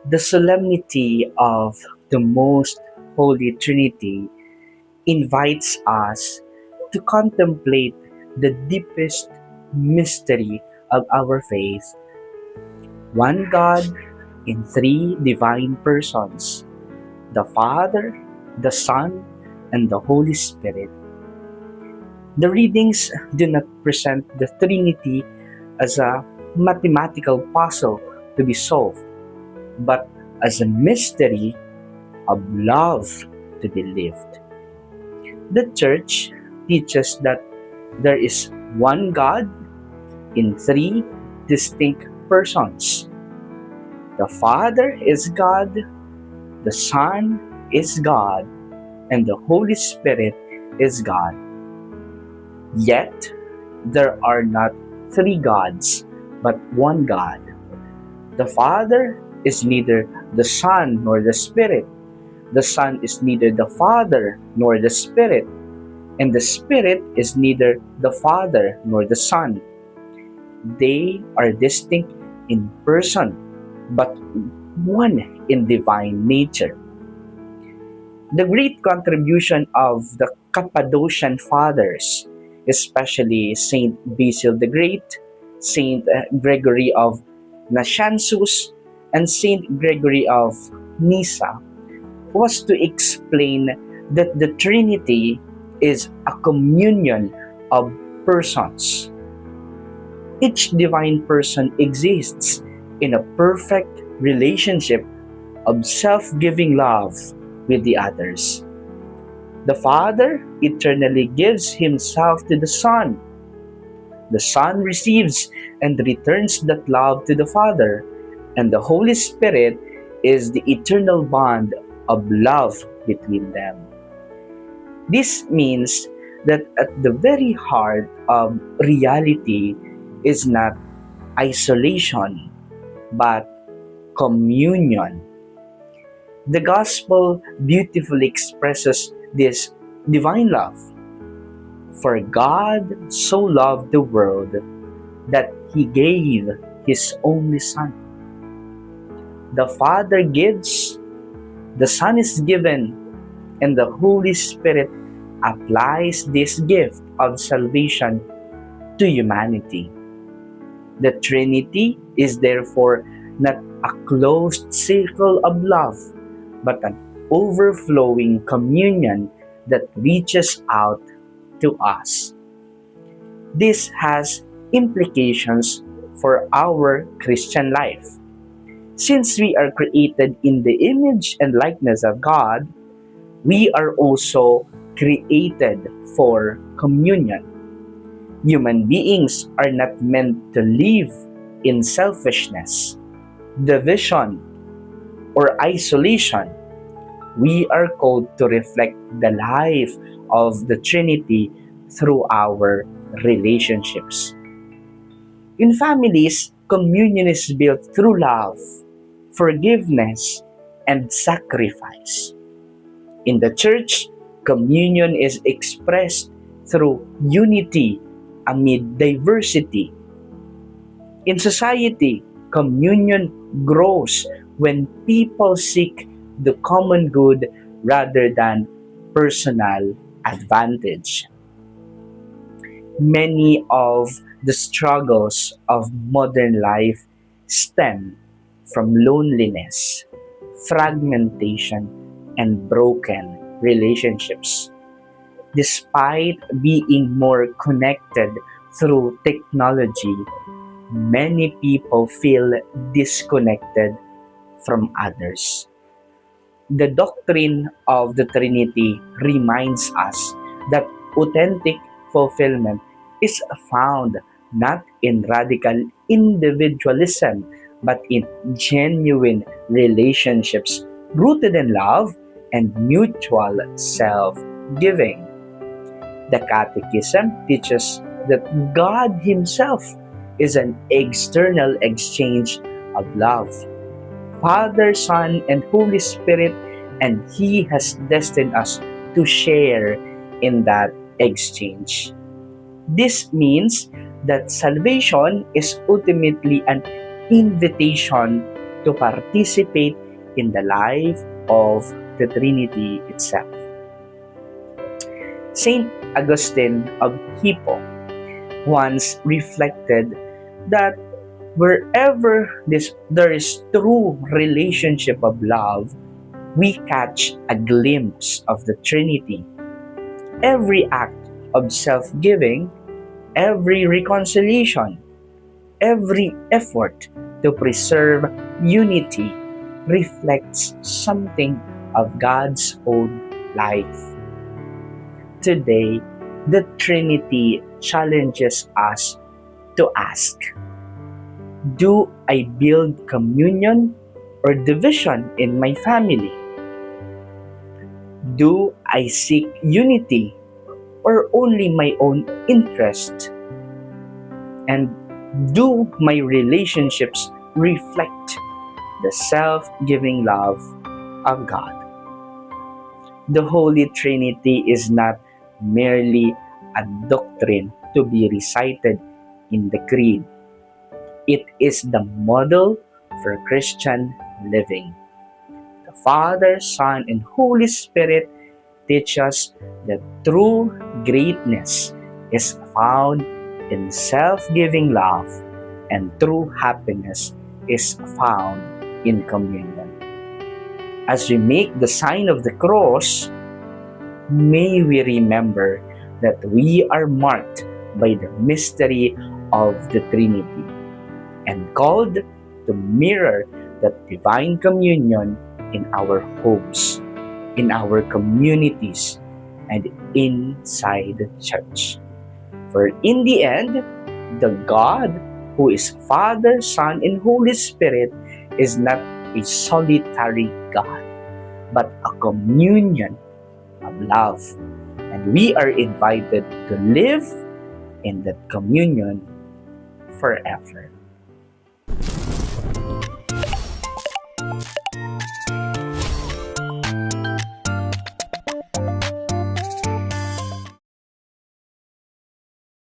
The solemnity of the Most Holy Trinity invites us to contemplate the deepest mystery of our faith: one God in three divine persons, the Father, the Son, and the Holy Spirit. The readings do not present the Trinity as a mathematical puzzle to be solved, but as a mystery of love to be lived. The Church teaches that there is one God in three distinct persons. The Father is God, the Son is God, and the Holy Spirit is God. Yet, there are not three gods, but one God. The Father is neither the Son nor the Spirit. The Son is neither the Father nor the Spirit. And the Spirit is neither the Father nor the Son. They are distinct in person, but one in divine nature. The great contribution of the Cappadocian Fathers, especially Saint Basil the Great, Saint Gregory of Nazianzus, and Saint Gregory of Nyssa, was to explain that the Trinity is a communion of persons. Each divine person exists in a perfect relationship of self-giving love with the others. The Father eternally gives Himself to the Son. The Son receives and returns that love to the Father, and the Holy Spirit is the eternal bond of love between them. This means that at the very heart of reality is not isolation, but communion. The Gospel beautifully expresses this divine love. For God so loved the world that He gave His only Son. The Father gives, the Son is given, and the Holy Spirit applies this gift of salvation to humanity. The Trinity is therefore not a closed circle of love, but an overflowing communion that reaches out to us. This has implications for our Christian life. Since we are created in the image and likeness of God, we are also created for communion. Human beings are not meant to live in selfishness, division, or isolation. We are called to reflect the life of the Trinity through our relationships. In families, communion is built through love, forgiveness, and sacrifice. In the church, communion is expressed through unity amid diversity. In society, communion grows when people seek the common good rather than personal advantage. Many of the struggles of modern life stem from loneliness, fragmentation, and broken relationships. Despite being more connected through technology, many people feel disconnected from others. The doctrine of the Trinity reminds us that authentic fulfillment is found not in radical individualism but in genuine relationships rooted in love and mutual self giving. The Catechism teaches that God Himself is an external exchange of love. Father, Son, and Holy Spirit, and He has destined us to share in that exchange. This means that salvation is ultimately an invitation to participate in the life of the Trinity itself. Saint Augustine of Hippo once reflected that wherever there is true relationship of love, we catch a glimpse of the Trinity. Every act of self-giving, every reconciliation, every effort to preserve unity reflects something of God's own life. Today, the Trinity challenges us to ask, do I build communion or division in my family? Do I seek unity or only my own interest? And do my relationships reflect the self-giving love of God? The Holy Trinity is not merely a doctrine to be recited in the creed. It is the model for Christian living. The Father, Son, and Holy Spirit teach us that true greatness is found in self-giving love, and true happiness is found in communion. As we make the sign of the cross, may we remember that we are marked by the mystery of the Trinity and called to mirror that divine communion in our homes, in our communities, and inside the church. For in the end, the God who is Father, Son, and Holy Spirit is not a solitary God, but a communion of love. And we are invited to live in that communion forever.